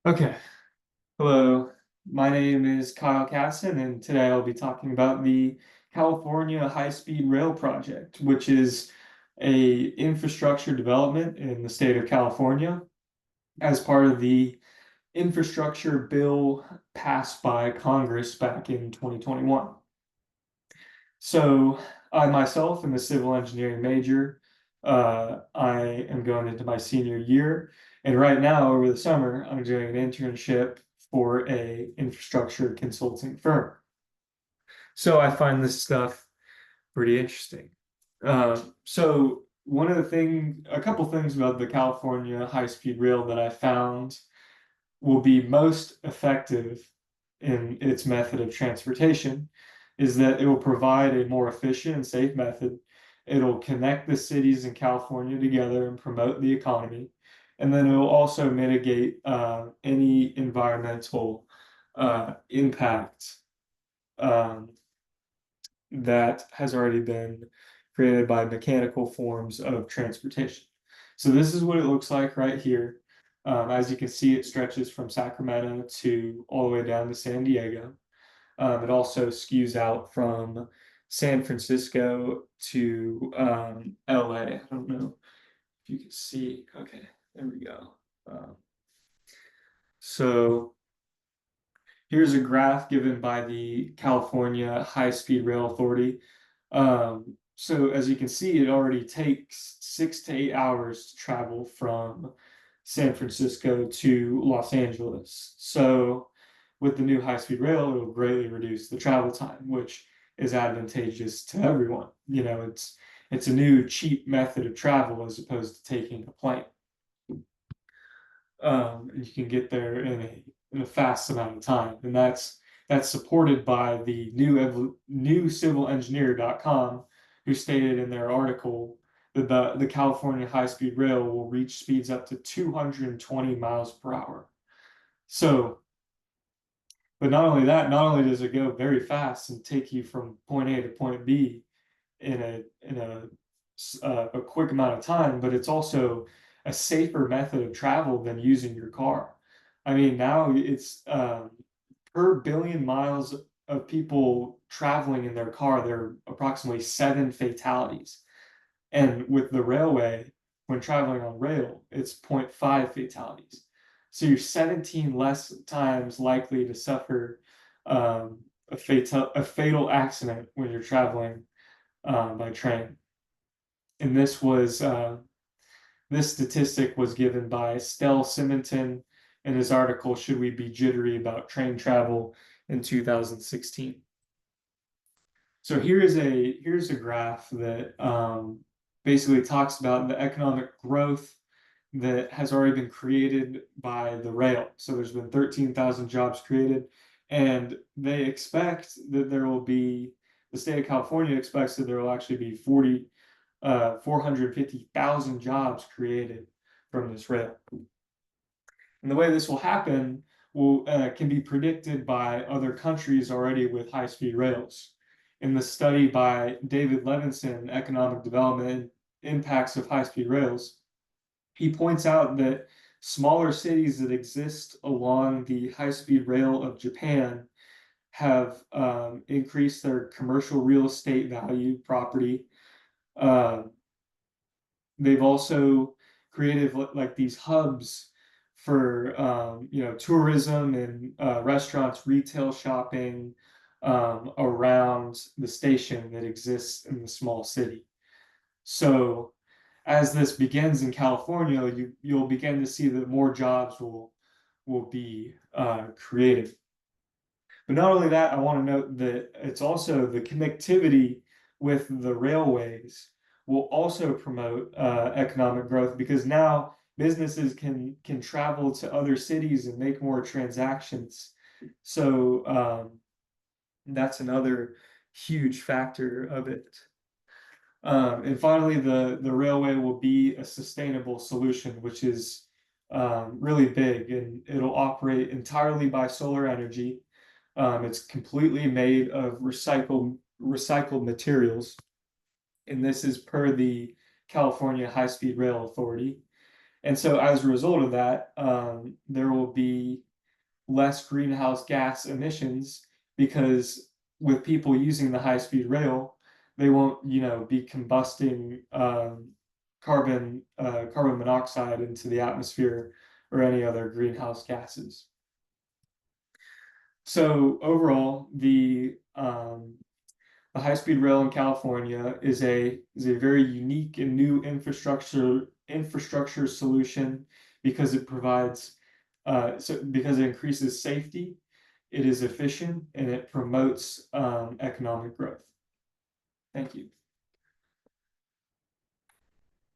Okay, hello. My name is Kyle Casson, and today I'll be talking about the California High-Speed Rail Project, which is a infrastructure development in the state of California as part of the infrastructure bill passed by Congress back in 2021. So I myself am a civil engineering major. I am going into my senior year, and right now over the summer, I'm doing an internship for a infrastructure consulting firm. So I find this stuff pretty interesting. So a couple things about the California high-speed rail that I found will be most effective in its method of transportation is that it will provide a more efficient and safe method. It'll connect the cities in California together and promote the economy. And then it will also mitigate any environmental impact um, that has already been created by mechanical forms of transportation. So this is what it looks like right here. As you can see, it stretches from Sacramento to all the way down to San Diego. It also skews out from San Francisco to LA. I don't know if you can see. Okay, there we go. Um, so here's a graph given by the California High-Speed Rail Authority. So as you can see, it already takes 6 to 8 hours to travel from San Francisco to Los Angeles. So with the new high-speed rail, it will greatly reduce the travel time, which is advantageous to everyone. It's a new cheap method of travel as opposed to taking a plane. And you can get there in a fast amount of time, and that's supported by the new civilengineer.com, who stated in their article that the California high-speed rail will reach speeds up to 220 miles per hour. So, but not only that, not only does it go very fast and take you from point A to point B in a quick amount of time, but it's also a safer method of travel than using your car. I mean, now it's per billion miles of people traveling in their car, there are approximately 7 fatalities. And with the railway, when traveling on rail, it's 0.5 fatalities. So you're 17 less times likely to suffer a fatal accident when you're traveling by train. And this statistic was given by Stell Simonton in his article, Should We Be Jittery About Train Travel in 2016. So here's a graph that basically talks about the economic growth that has already been created by the rail. So there's been 13,000 jobs created, and they expect that the state of California expects that there will actually be 450,000 jobs created from this rail. And the way this will happen can be predicted by other countries already with high-speed rails. In the study by David Levinson, Economic Development Impacts of High-Speed Rails, he points out that smaller cities that exist along the high-speed rail of Japan have increased their commercial real estate value, property. Uh, they've also created like these hubs for tourism and restaurants, retail shopping around the station that exists in the small city. So as this begins in California, you'll begin to see that more jobs will be created. But not only that, I want to note that it's also the connectivity with the railways will also promote economic growth, because now businesses can travel to other cities and make more transactions. So that's another huge factor of it. And finally, the railway will be a sustainable solution, which is really big, and it'll operate entirely by solar energy. It's completely made of recycled materials, and this is per the California High-Speed Rail Authority. And so as a result of that, there will be less greenhouse gas emissions, because with people using the high-speed rail, they won't, be combusting carbon monoxide into the atmosphere or any other greenhouse gases. So overall, the high-speed rail in California is a very unique and new infrastructure solution, because it provides because it increases safety, it is efficient, and it promotes economic growth. Thank you.